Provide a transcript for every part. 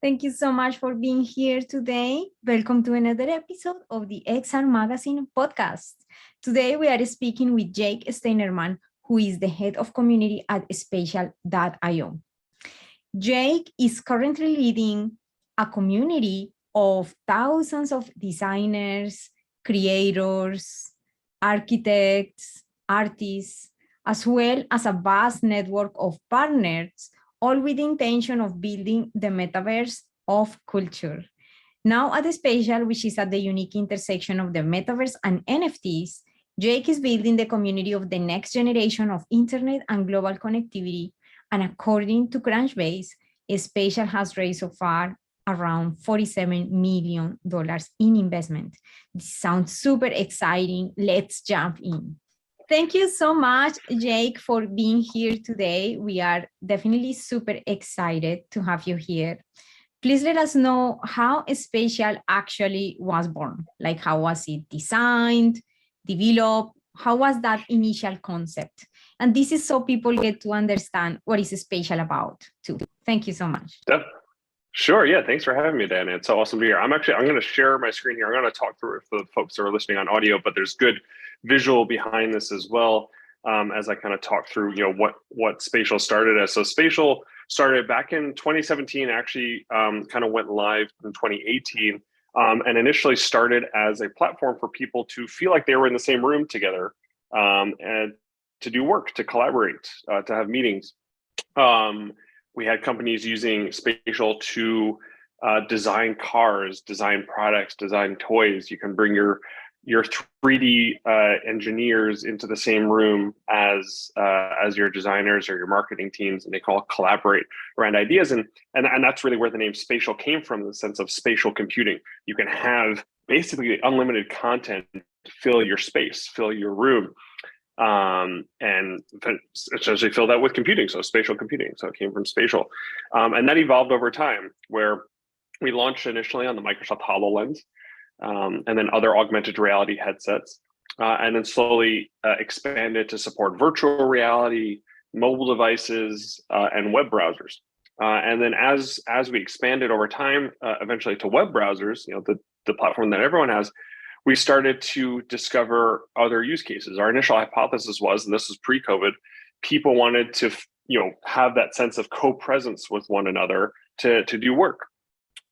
Thank you so much for being here today. Welcome to another episode of the XR Magazine podcast. Today we are speaking with Jake Steinerman, who is the head of community at Spatial.io. Jake is currently leading a community of thousands of designers, creators, architects, artists, as well as a vast network of partners, all with the intention of building the metaverse of culture. Now at the Spatial, which is at the unique intersection of the metaverse and NFTs, Jake is building the community of the next generation of internet and global connectivity. And according to Crunchbase, Spatial has raised so far around $47 million in investment. This sounds super exciting. Let's jump in. Thank you so much, Jake, for being here today. We are definitely super excited to have you here. Please let us know how Spatial actually was born. Like, how was it designed, developed? How was that initial concept? And this is so people get to understand what is Spatial about too. Thank you so much. Sure. Yeah. Thanks for having me, Dan. It's awesome to be here. I'm going to share my screen here. I'm going to talk through it for the folks that are listening on audio, but there's good visual behind this as well, as I kind of talk through, what Spatial started as. So Spatial started back in 2017, actually kind of went live in 2018, and initially started as a platform for people to feel like they were in the same room together, and to do work, to collaborate, to have meetings. We had companies using Spatial to design cars, design products, design toys. You can bring your 3D engineers into the same room as your designers or your marketing teams, and they call it collaborate around ideas. And that's really where the name Spatial came from, the sense of spatial computing. You can have basically unlimited content fill your space, fill your room. And essentially fill that with computing, so spatial computing. So it came from Spatial, and that evolved over time, where we launched initially on the Microsoft HoloLens, and then other augmented reality headsets, and then slowly expanded to support virtual reality, mobile devices, and web browsers. And then as we expanded over time, eventually to web browsers, the platform that everyone has, we started to discover other use cases. Our initial hypothesis was, and this was pre-COVID, people wanted to, have that sense of co-presence with one another to do work.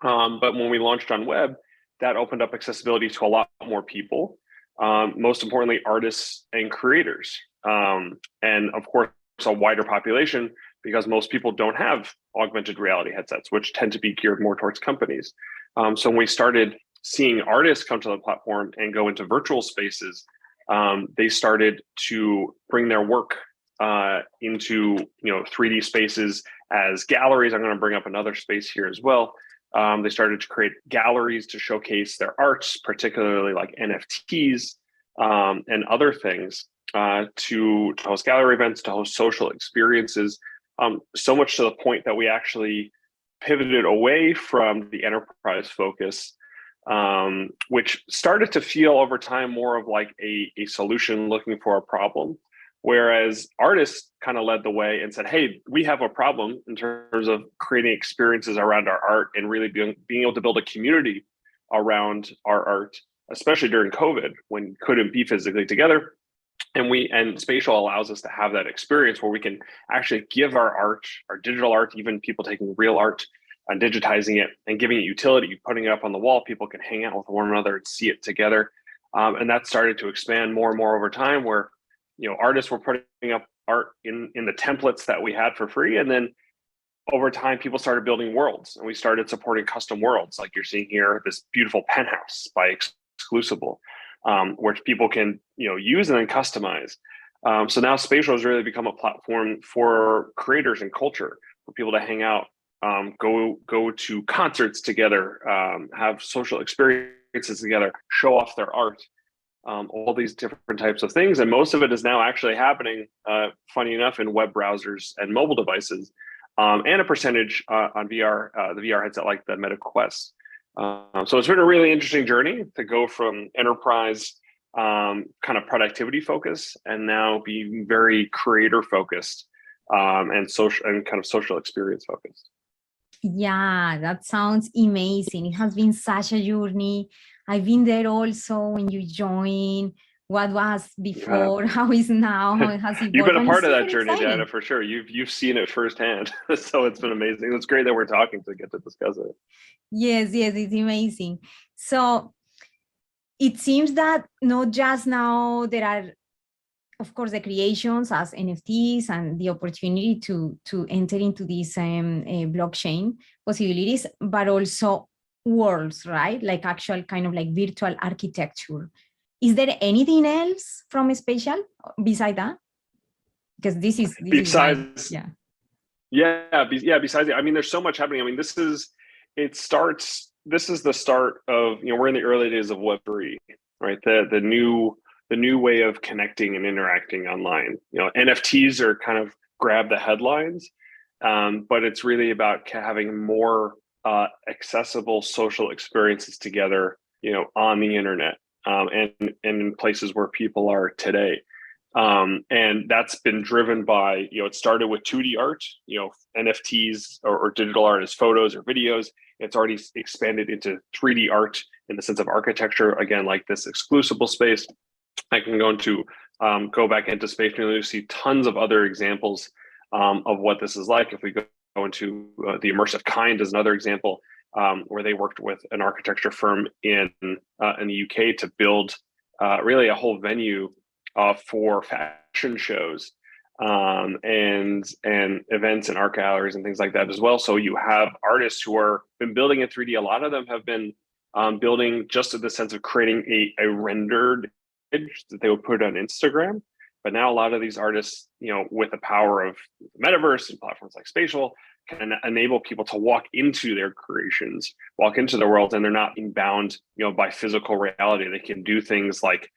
But when we launched on web, that opened up accessibility to a lot more people, most importantly, artists and creators. And of course, a wider population, because most people don't have augmented reality headsets, which tend to be geared more towards companies. So when we started seeing artists come to the platform and go into virtual spaces, they started to bring their work into 3D spaces as galleries. I'm going to bring up another space here as well. They started to create galleries to showcase their arts, particularly like NFTs and other things, to host gallery events, to host social experiences, so much to the point that we actually pivoted away from the enterprise focus, which started to feel over time more of like a solution looking for a problem, whereas artists kind of led the way and said, hey, we have a problem in terms of creating experiences around our art and really being able to build a community around our art, especially during COVID, when we couldn't be physically together. And Spatial allows us to have that experience where we can actually give our art, our digital art, even people taking real art, and digitizing it and giving it utility, putting it up on the wall. People can hang out with one another and see it together. And that started to expand more and more over time, where artists were putting up art in the templates that we had for free. And then over time, people started building worlds, and we started supporting custom worlds. Like you're seeing here, this beautiful penthouse by Exclusible, where people can use and then customize. So now Spatial has really become a platform for creators and culture, for people to hang out, go to concerts together, have social experiences together, show off their art, all these different types of things. And most of it is now actually happening, funny enough, in web browsers and mobile devices, and a percentage on VR, the VR headset like the Meta Quest. So it's been a really interesting journey to go from enterprise kind of productivity focus and now being very creator focused, and social and kind of social experience focused. Yeah, that sounds amazing. It has been such a journey. I've been there also when you joined. What was Yeah. before? How is now? How it has You've evolved? been a And it's part of that super journey, Dana, exciting. for sure. You've seen it firsthand. So it's been amazing. It's great that we're talking to get to discuss it. Yes, yes, it's amazing. So it seems that not just now there are, of course, the creations as NFTs and the opportunity to enter into these blockchain possibilities, but also worlds, right? Like actual kind of like virtual architecture. Is there anything else from Spatial beside that? Because this is why, Besides, yeah. besides, I mean, there's so much happening. I mean, this is the start of, we're in the early days of Web3, right? The new way of connecting and interacting online. NFTs are kind of grab the headlines, but it's really about having more accessible social experiences together, on the internet, and in places where people are today. And that's been driven by, it started with 2D art, NFTs or digital art as photos or videos. It's already expanded into 3D art in the sense of architecture, again, like this exclusible space. I can go back into space and you'll see tons of other examples of what this is like. If we go into the immersive kind as another example, where they worked with an architecture firm in the UK to build really a whole venue for fashion shows, and events and art galleries and things like that as well. So you have artists who are been building in 3D. A lot of them have been building just in the sense of creating a rendered image that they would put on Instagram. But now a lot of these artists, with the power of the Metaverse and platforms like Spatial, can enable people to walk into their creations, walk into the world, and they're not being bound, by physical reality. They can do things like,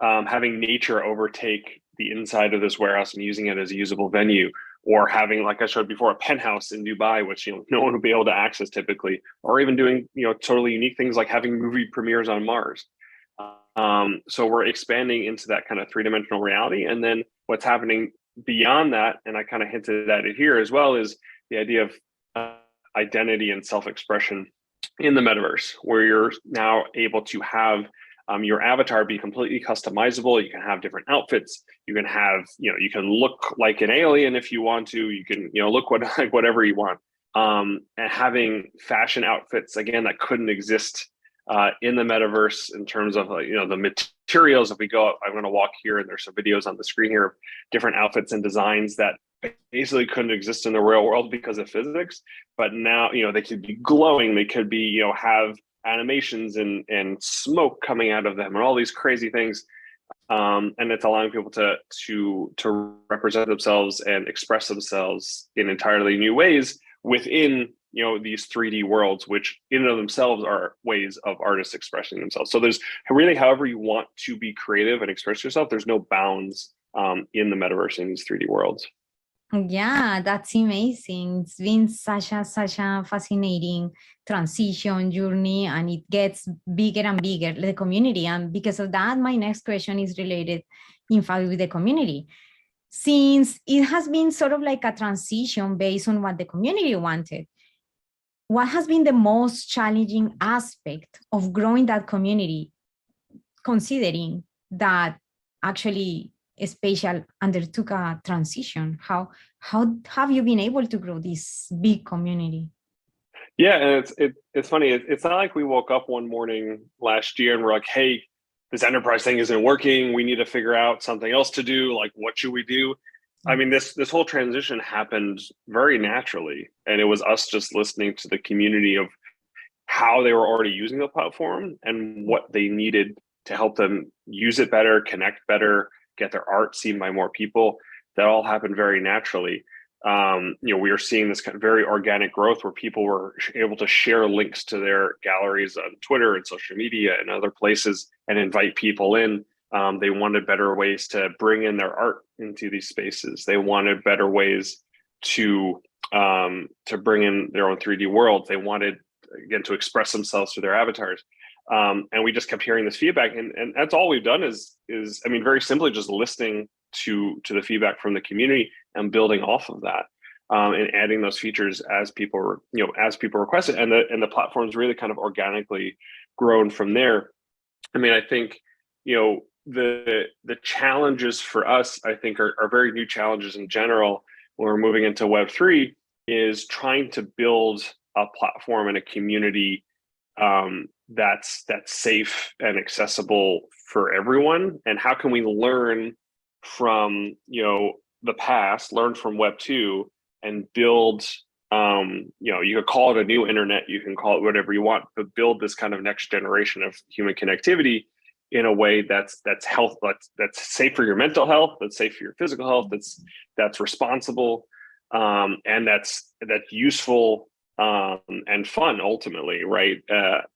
having nature overtake the inside of this warehouse and using it as a usable venue, or having, like I showed before, a penthouse in Dubai, which no one would be able to access typically, or even doing totally unique things like having movie premieres on Mars. So we're expanding into that kind of three-dimensional reality, and then what's happening beyond that, and I kind of hinted at it here as well, is the idea of identity and self-expression in the metaverse, where you're now able to have your avatar be completely customizable. You can have different outfits. You can have, you can look like an alien if you want to. You can, look like whatever you want. And having fashion outfits, again, that couldn't exist in the metaverse in terms of, the materials. If we go, I'm going to walk here, and there's some videos on the screen here of different outfits and designs that basically couldn't exist in the real world because of physics. But now, they could be glowing. They could be, have animations and smoke coming out of them and all these crazy things. And it's allowing people to represent themselves and express themselves in entirely new ways within, these 3D worlds, which in and of themselves are ways of artists expressing themselves. So there's really, however you want to be creative and express yourself, there's no bounds in the metaverse in these 3D worlds. Yeah, that's amazing. It's been such a fascinating transition journey, and it gets bigger and bigger, the community. And because of that, my next question is related, in fact, with the community. Since it has been sort of like a transition based on what the community wanted, what has been the most challenging aspect of growing that community, considering that actually Spatial undertook a transition? How have you been able to grow this big community? Yeah, and it's funny. It's not like we woke up one morning last year and we're like, "Hey, this enterprise thing isn't working. We need to figure out something else to do. Like, what should we do?" I mean, this whole transition happened very naturally, and it was us just listening to the community of how they were already using the platform and what they needed to help them use it better, connect better, get their art seen by more people. That all happened very naturally. We are seeing this kind of very organic growth where people were able to share links to their galleries on Twitter and social media and other places and invite people in. They wanted better ways to bring in their art into these spaces. They wanted better ways to bring in their own 3D world. They wanted, again, to express themselves through their avatars. And we just kept hearing this feedback, and that's all we've done is I mean, very simply just listening to the feedback from the community and building off of that. and adding those features as people request it, and the platform's really kind of organically grown from there. I mean, I think, the challenges for us, I think, are very new challenges in general when we're moving into Web3, is trying to build a platform and a community that's safe and accessible for everyone. And how can we learn from the past, learn from Web2, and build you could call it a new internet, you can call it whatever you want, but build this kind of next generation of human connectivity in a way that's safe for your mental health, that's safe for your physical health, that's responsible, and that's useful and fun ultimately, right?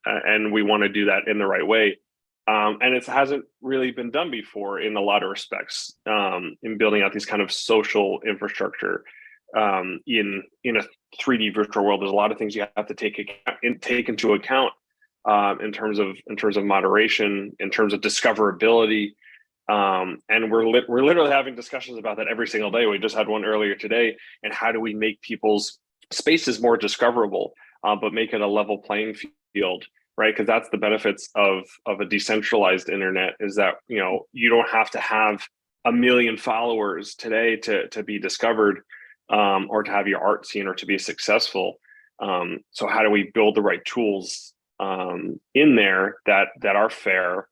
And we want to do that in the right way. And it hasn't really been done before in a lot of respects, in building out these kind of social infrastructure in a 3D virtual world. There's a lot of things you have to take into account in terms of moderation, in terms of discoverability, and we're literally having discussions about that every single day. We just had one earlier today. And how do we make people's spaces more discoverable, but make it a level playing field, right? Because that's the benefits of a decentralized internet, is that you don't have to have 1 million followers today to be discovered, or to have your art seen, or to be successful. So how do we build the right tools in there that are fair,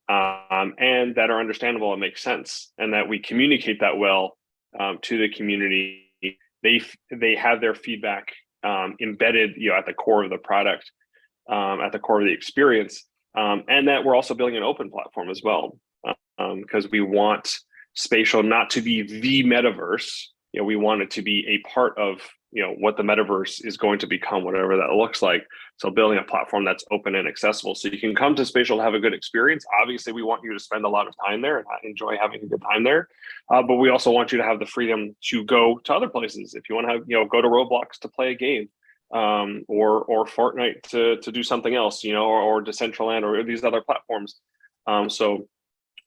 and that are understandable and make sense, and that we communicate that well to the community. They have their feedback embedded at the core of the product, at the core of the experience, and that we're also building an open platform as well, because we want Spatial not to be the metaverse. We want it to be a part of what the metaverse is going to become, whatever that looks like. So building a platform that's open and accessible, so you can come to Spatial to have a good experience. Obviously, we want you to spend a lot of time there and enjoy having a good time there, but we also want you to have the freedom to go to other places. If you want to go to Roblox to play a game, or Fortnite to do something else, or Decentraland, or these other platforms. So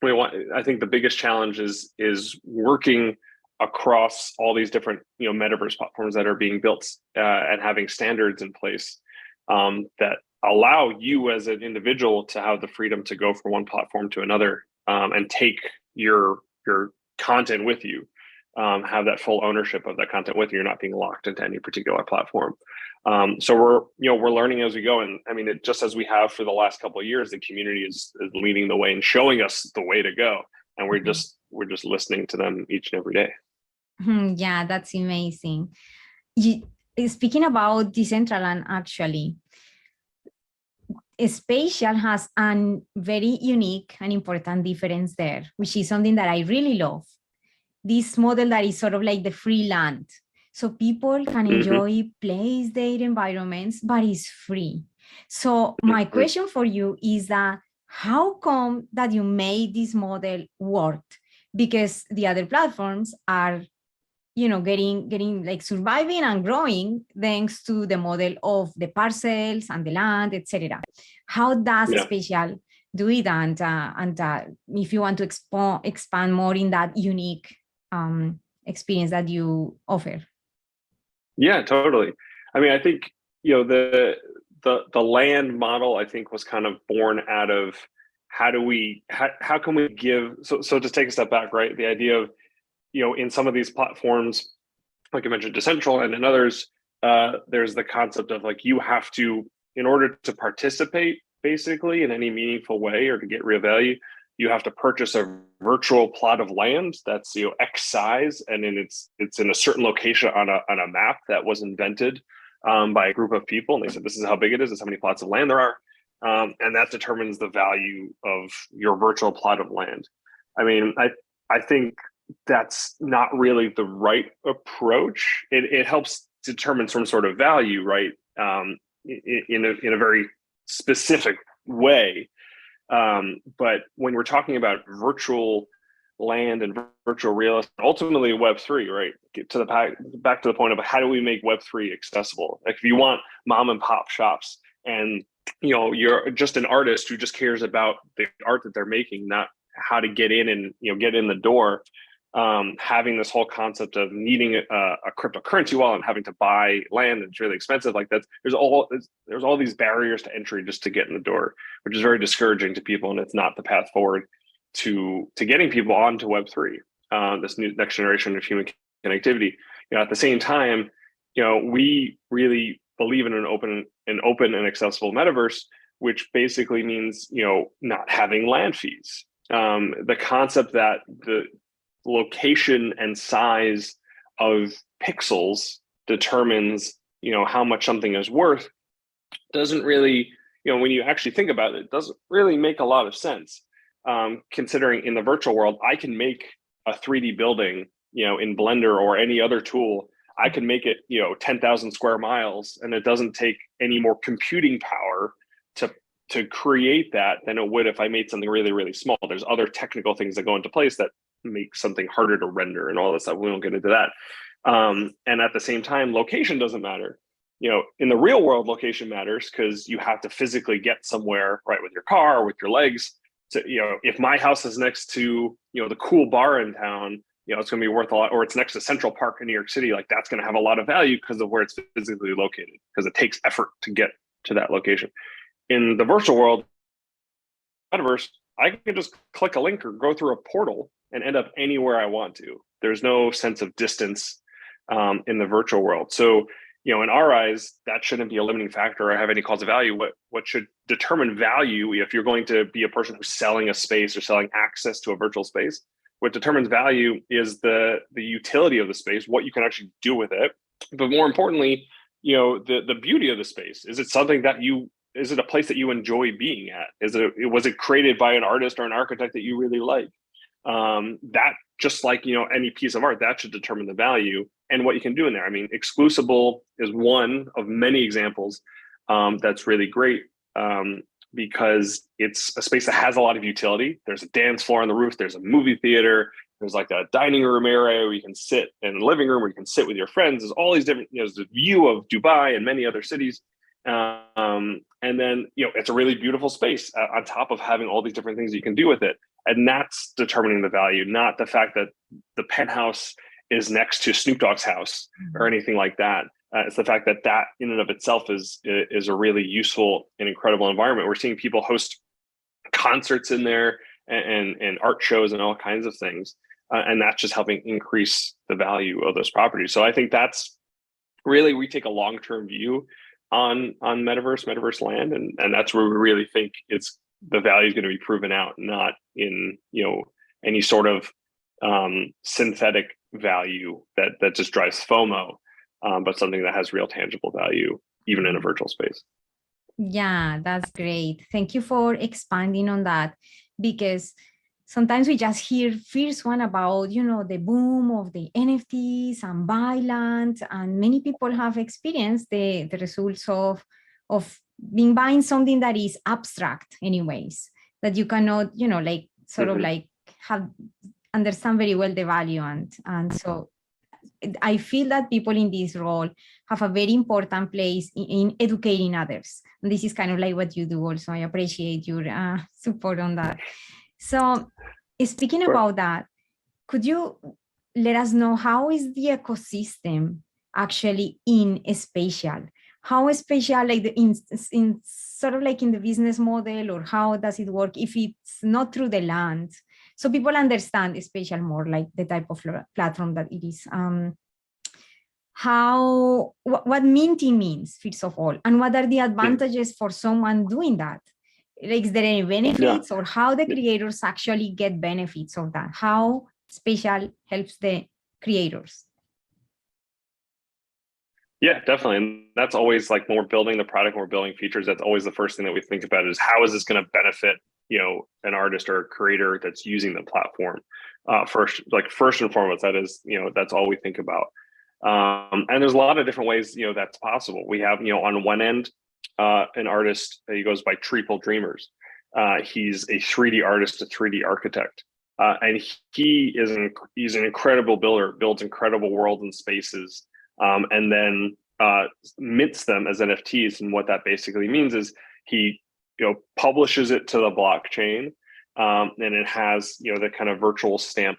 I think the biggest challenge is working across all these different metaverse platforms that are being built, and having standards in place that allow you as an individual to have the freedom to go from one platform to another, and take your content with you, have that full ownership of that content with you. You're not being locked into any particular platform. So we're learning as we go, and I mean, just as we have for the last couple of years, the community is leading the way and showing us the way to go, and we're just listening to them each and every day. Yeah, that's amazing. Speaking about Decentraland, actually, Spatial has a very unique and important difference there, which is something that I really love. This model that is sort of like the free land. So people can enjoy, place their environments, but it's free. So my question for you is that how come that you made this model work? Because the other platforms are getting like surviving and growing thanks to the model of the parcels and the land, etc. How does Spatial do it? And if you want to expand more in that unique experience that you offer. Yeah, totally. I mean, I think the land model, I think, was kind of born out of how can we give, so to take a step back, right? The idea of in some of these platforms, like I mentioned, Decentraland and others, there's the concept of like, you have to, in order to participate basically in any meaningful way or to get real value, you have to purchase a virtual plot of land that's X size, and then it's in a certain location on a map that was invented by a group of people, and they said this is how big it is, this is how many plots of land there are, and that determines the value of your virtual plot of land. I mean, I think that's not really the right approach. It helps determine some sort of value, right? In a very specific way. But when we're talking about virtual land and virtual real estate, ultimately Web3, right? Get to back to the point of how do we make Web3 accessible? Like if you want mom and pop shops and you're just an artist who just cares about the art that they're making, not how to get in and get in the door, having this whole concept of needing a cryptocurrency wallet and having to buy land, and it's really expensive. Like there's all these barriers to entry just to get in the door, which is very discouraging to people, and it's not the path forward to getting people onto Web3, this new next generation of human connectivity. At the same time, we really believe in an open and accessible metaverse, which basically means not having land fees. The concept that the location and size of pixels determines how much something is worth doesn't really, when you actually think about it, doesn't really make a lot of sense. Considering in the virtual world, I can make a 3D building in Blender or any other tool. I can make it 10,000 square miles, and it doesn't take any more computing power to create that than it would if I made something really, really small. There's other technical things that go into place that make something harder to render and all this stuff. We won't get into that. And at the same time, location doesn't matter. In the real world, location matters because you have to physically get somewhere, right, with your car or with your legs. So, if my house is next to, the cool bar in town, it's going to be worth a lot, or it's next to Central Park in New York City, like that's going to have a lot of value because of where it's physically located, because it takes effort to get to that location. In the virtual world, metaverse, I can just click a link or go through a portal and end up anywhere I want to. There's no sense of distance in the virtual world. So, in our eyes, that shouldn't be a limiting factor or have any cause of value. What should determine value, if you're going to be a person who's selling a space or selling access to a virtual space, what determines value is the utility of the space, what you can actually do with it. But more importantly, the beauty of the space. Is it something that is it a place that you enjoy being at? Was it created by an artist or an architect that you really like? That, just like any piece of art, that should determine the value and what you can do in there. I mean, Exclusible is one of many examples that's really great because it's a space that has a lot of utility. There's a dance floor on the roof. There's a movie theater. There's like a dining room area where you can sit, and a living room where you can sit with your friends. There's all these different, there's the view of Dubai and many other cities. And then, it's a really beautiful space on top of having all these different things you can do with it. And that's determining the value, not the fact that the penthouse is next to Snoop Dogg's house or anything like that. It's the fact that in and of itself is a really useful and incredible environment. We're seeing people host concerts in there and art shows and all kinds of things. And that's just helping increase the value of those properties. So I think that's really, we take a long-term view on metaverse land, and that's where we really think the value is going to be proven out, not in any sort of synthetic value that just drives FOMO, but something that has real tangible value even in a virtual space. Yeah, that's great. Thank you for expanding on that, because sometimes we just hear first one about, the boom of the NFTs and buy land, and many people have experienced the results of buying something that is abstract anyways, that you cannot, understand very well the value. And so I feel that people in this role have a very important place in educating others. And this is kind of like what you do also. I appreciate your support on that. So speaking about that, could you let us know how is the ecosystem actually in spatial? How is spatial like in sort of like in the business model, or how does it work if it's not through the land? So people understand spatial more, like the type of platform that it is. What minting means, first of all, and what are the advantages for someone doing that? Like, is there any benefits, or how the creators actually get benefits of that? How spatial helps the creators? Yeah, definitely. And that's always like when we're building the product, when we're building features, that's always the first thing that we think about is how is this going to benefit, an artist or a creator that's using the platform. First and foremost, that is, that's all we think about. And there's a lot of different ways, that's possible. We have, on one end, an artist, he goes by Triple Dreamers. He's a 3D artist, a 3D architect. And he's an incredible builder, builds incredible worlds and spaces, and then mints them as NFTs. And what that basically means is he, publishes it to the blockchain, and it has, the kind of virtual stamp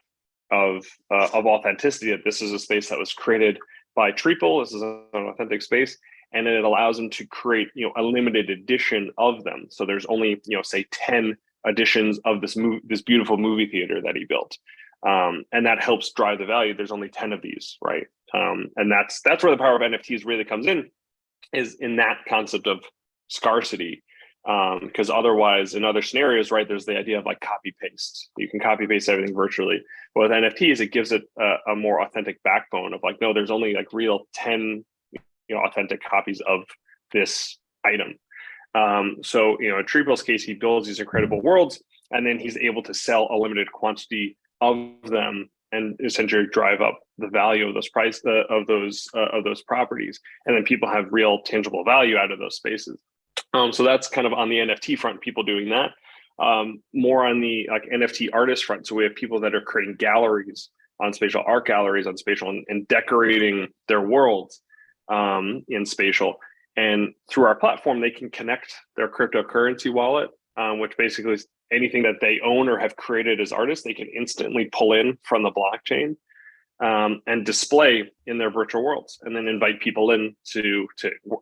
of authenticity, that this is a space that was created by Treeple. This is an authentic space, and then it allows them to create, a limited edition of them. So there's only, say 10 editions of this beautiful movie theater that he built, and that helps drive the value. There's only 10 of these, right? And that's where the power of NFTs really comes in, is in that concept of scarcity. Because otherwise, in other scenarios, right, there's the idea of like copy paste. You can copy paste everything virtually. But with NFTs, it gives it a more authentic backbone of like, no, there's only like real 10, authentic copies of this item. So, in Treeple's case, he builds these incredible worlds, and then he's able to sell a limited quantity of them and essentially drive up the value of those of those properties. And then people have real tangible value out of those spaces. So that's kind of on the NFT front, people doing that. More on the like NFT artist front. So we have people that are creating galleries on Spatial, art galleries on Spatial, and decorating their worlds in Spatial. And through our platform, they can connect their cryptocurrency wallet, which basically is anything that they own or have created as artists, they can instantly pull in from the blockchain and display in their virtual worlds, and then invite people in to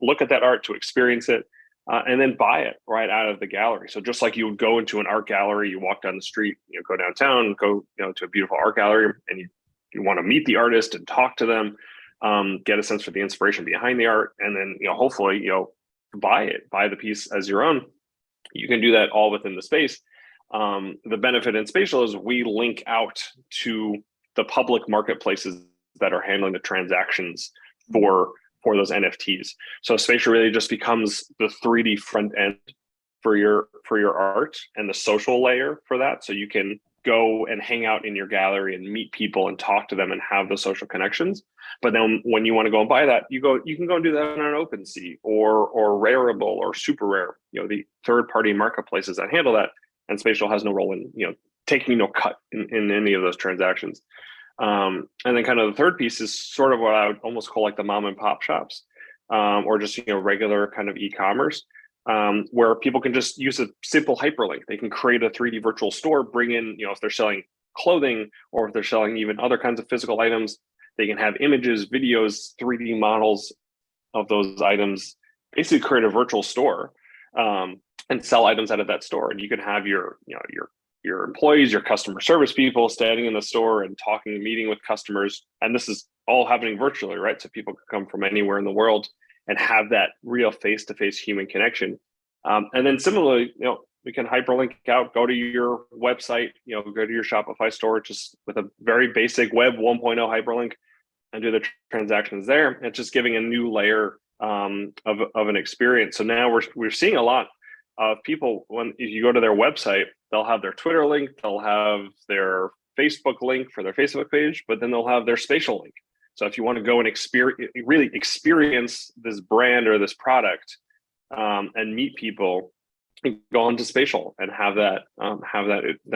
look at that art, to experience it, and then buy it right out of the gallery. So just like you would go into an art gallery, you walk down the street, go downtown, go to a beautiful art gallery, and you want to meet the artist and talk to them, get a sense for the inspiration behind the art, and then hopefully buy the piece as your own. You can do that all within the space. The benefit in Spatial is we link out to the public marketplaces that are handling the transactions for those NFTs. So Spatial really just becomes the 3D front end for your art and the social layer for that. So you can go and hang out in your gallery and meet people and talk to them and have those social connections. But then when you want to go and buy that, you can go and do that on an OpenSea or Rarible or Super Rare, the third-party marketplaces that handle that. And Spatial has no role in taking no cut in any of those transactions. And then kind of the third piece is sort of what I would almost call like the mom and pop shops, or just regular kind of e-commerce, where people can just use a simple hyperlink. They can create a 3D virtual store, bring in, if they're selling clothing or if they're selling even other kinds of physical items, they can have images, videos, 3D models of those items, basically create a virtual store, and sell items out of that store. And you can have your employees, your customer service people standing in the store and talking and meeting with customers. And this is all happening virtually, right? So people can come from anywhere in the world and have that real face-to-face human connection. And then similarly, we can hyperlink out, go to your website, go to your Shopify store, just with a very basic web 1.0 hyperlink, and do the transactions there. It's just giving a new layer of an experience. So now we're seeing a lot of people, if you go to their website, they'll have their Twitter link, they'll have their Facebook link for their Facebook page, but then they'll have their Spatial link. So if you want to go and really experience this brand or this product, and meet people, go onto Spatial and have that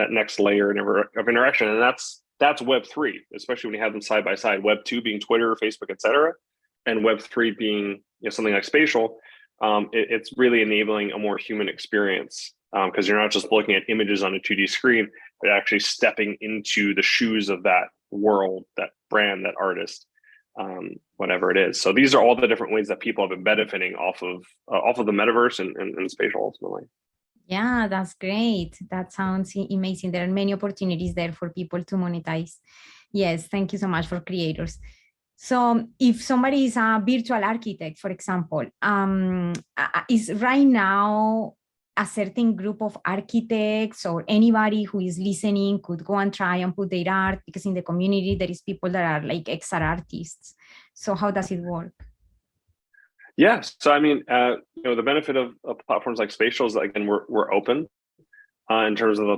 next layer of interaction. And that's Web3, especially when you have them side by side. Web 2 being Twitter, Facebook, etc., and Web 3 being something like Spatial. It's really enabling a more human experience, because you're not just looking at images on a 2D screen, but actually stepping into the shoes of that world, that brand, that artist, whatever it is. So these are all the different ways that people have been benefiting off of the metaverse and Spatial ultimately. Yeah, that's great. That sounds amazing. There are many opportunities there for people to monetize. Yes, thank you so much for creators. So if somebody is a virtual architect, for example, is right now a certain group of architects or anybody who is listening could go and try and put their art, because in the community there is people that are like XR artists. So how does it work? Yes. So I mean, the benefit of platforms like Spatial is that, again, we're open in terms of the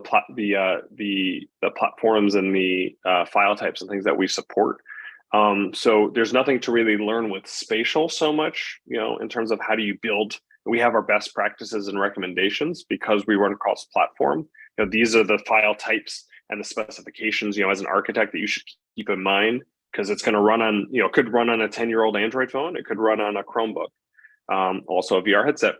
platforms and the file types and things that we support. So there's nothing to really learn with Spatial so much, in terms of how do you build. We have our best practices and recommendations because we run across platform. These are the file types and the specifications, as an architect, that you should keep in mind, because it's going to run on, could run on a 10-year-old Android phone. It could run on a Chromebook, also a VR headset.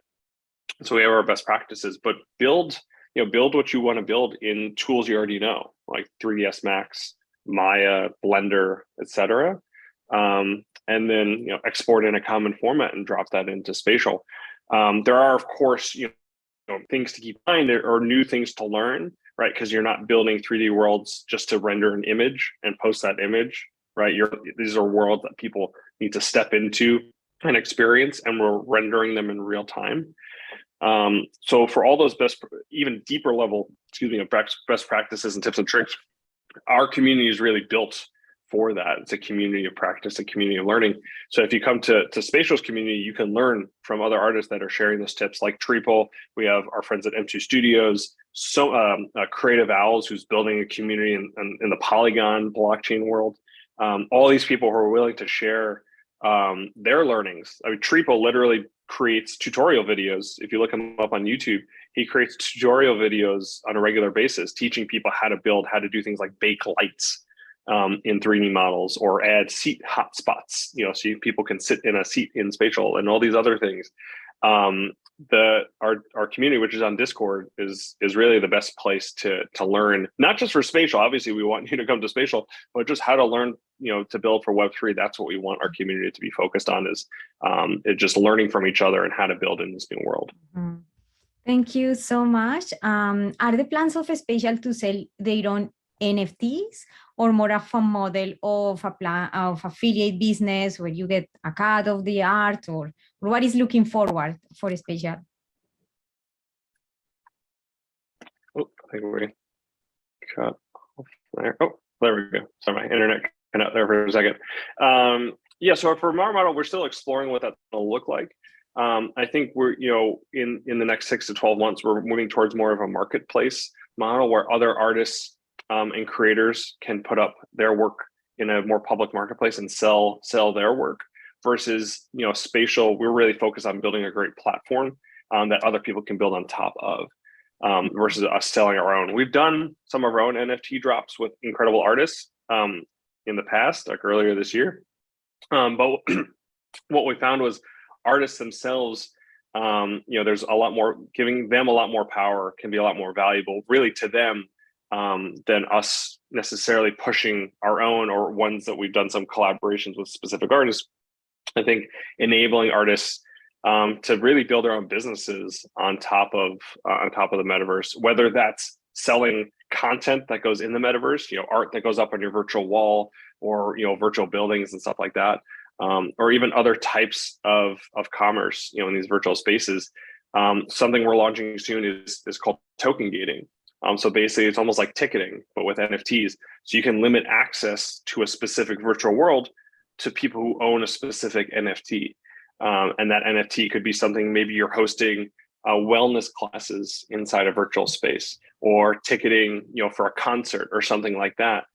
So we have our best practices, but build what you want to build in tools you already know, like 3ds Max, Maya, Blender, etc. And then export in a common format and drop that into Spatial. There are, of course, things to keep in mind or new things to learn, right? Because you're not building 3D worlds just to render an image and post that image, right? These are worlds that people need to step into and experience, and we're rendering them in real time. So for all those even deeper level, best practices and tips and tricks, our community is really built for that. It's a community of practice, a community of learning. So if you come to Spatial's community, you can learn from other artists that are sharing those tips, like Triple. We have our friends at M2 Studios, Creative Owls, who's building a community in the Polygon blockchain world. All these people who are willing to share their learnings. I mean, Triple literally creates tutorial videos. If you look him up on YouTube, he creates tutorial videos on a regular basis, teaching people how to build, how to do things like bake lights in 3D models, or add seat hotspots, so people can sit in a seat in Spatial, and all these other things. Our community, which is on Discord, is really the best place to learn, not just for Spatial. Obviously, we want you to come to Spatial, but just how to learn, to build for Web3. That's what we want our community to be focused on, is just learning from each other and how to build in this new world. Mm-hmm. Thank you so much. Are the plans of Spatial to sell their own NFTs, or more of a model of a plan of affiliate business where you get a cut of the art, or what is looking forward for Spatial? Oh, I think we cut off there. Oh, there we go. Sorry, my internet cut out there for a second. Yeah, so for our model, we're still exploring what that will look like. I think we're, in the next 6 to 12 months, we're moving towards more of a marketplace model where other artists and creators can put up their work in a more public marketplace and sell their work, versus, Spatial, we're really focused on building a great platform that other people can build on top of, versus us selling our own. We've done some of our own NFT drops with incredible artists in the past, like earlier this year. But what we found was artists themselves, there's a lot more, giving them a lot more power can be a lot more valuable really to them than us necessarily pushing our own, or ones that we've done some collaborations with specific artists. I think enabling artists to really build their own businesses on top of the metaverse, whether that's selling content that goes in the metaverse, art that goes up on your virtual wall, or virtual buildings and stuff like that, or even other types of commerce, in these virtual spaces. Something we're launching soon is called token gating. So basically, it's almost like ticketing, but with NFTs. So you can limit access to a specific virtual world to people who own a specific NFT. And that NFT could be something, maybe you're hosting wellness classes inside a virtual space, or ticketing, for a concert or something like that.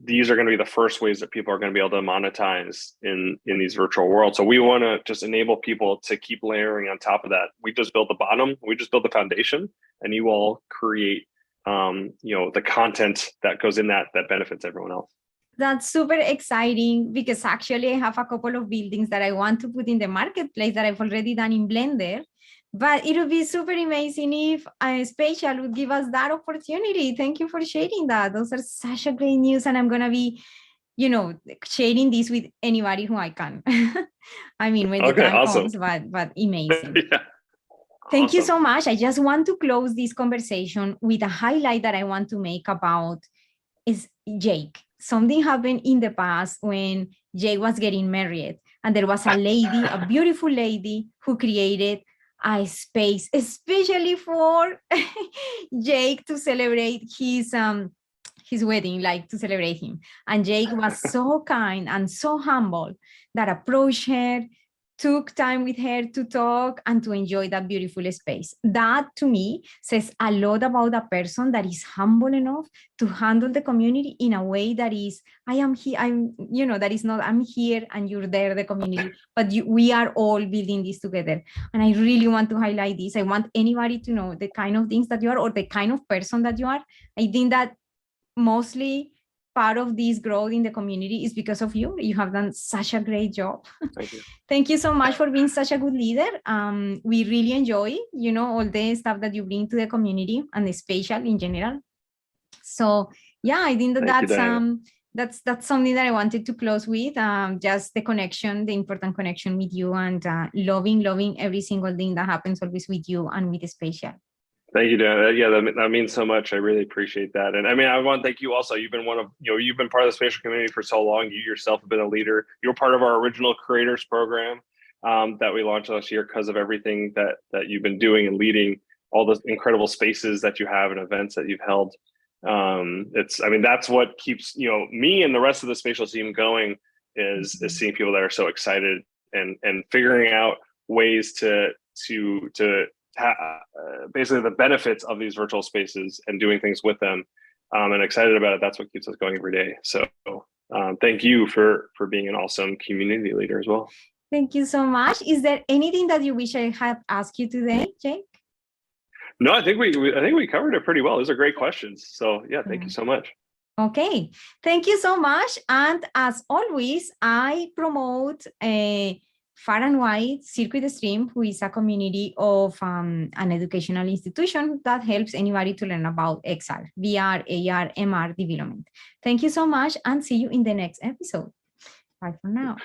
These are going to be the first ways that people are going to be able to monetize in these virtual worlds. So we want to just enable people to keep layering on top of that. We just build the bottom, we just build the foundation, and you all create, the content that goes in that benefits everyone else. That's super exciting, because actually I have a couple of buildings that I want to put in the marketplace that I've already done in Blender. But it would be super amazing if Spatial would give us that opportunity. Thank you for sharing that. Those are such a great news. And I'm going to be, sharing this with anybody who I can. I mean, when the time comes, but amazing. Yeah. Thank you so much. I just want to close this conversation with a highlight that I want to make about is Jake. Something happened in the past when Jake was getting married, and there was a lady, a beautiful lady, who created a space especially for Jake to celebrate his wedding, like to celebrate him. And Jake was so kind and so humble that approached her, took time with her to talk and to enjoy that beautiful space. That to me says a lot about a person that is humble enough to handle the community in a way that is, I am here, that is not, I'm here and you're there, the community, but we are all building this together. And I really want to highlight this. I want anybody to know the kind of things that you are, or the kind of person that you are. I think that mostly part of this growth in the community is because of you. You have done such a great job. Thank you. Thank you so much for being such a good leader. We really enjoy, all the stuff that you bring to the community and the Spatial in general. So Yeah, I think that Thank you, Diana. that's something that I wanted to close with. Just the connection, the important connection with you, and loving every single thing that happens always with you and with Spatial. Thank you, Dan. Yeah, that means so much. I really appreciate that. And I mean, I want to thank you also. You've been you've been part of the spatial community for so long. You yourself have been a leader. You're part of our original creators program that we launched last year because of everything that you've been doing and leading, all the incredible spaces that you have and events that you've held. I mean, that's what keeps, me and the rest of the spatial team going is seeing people that are so excited and figuring out ways to basically the benefits of these virtual spaces and doing things with them, and excited about it. That's what keeps us going every day. So thank you for being an awesome community leader as well. Thank you so much. Is there anything that you wish I had asked you today, Jake? No, I think we covered it pretty well. Those are great questions. So yeah, thank you so much. Okay, thank you so much. And as always, I promote a Far and Wide Circuit Stream, who is a community of an educational institution that helps anybody to learn about XR, VR, AR, MR development. Thank you so much and see you in the next episode. Bye for now.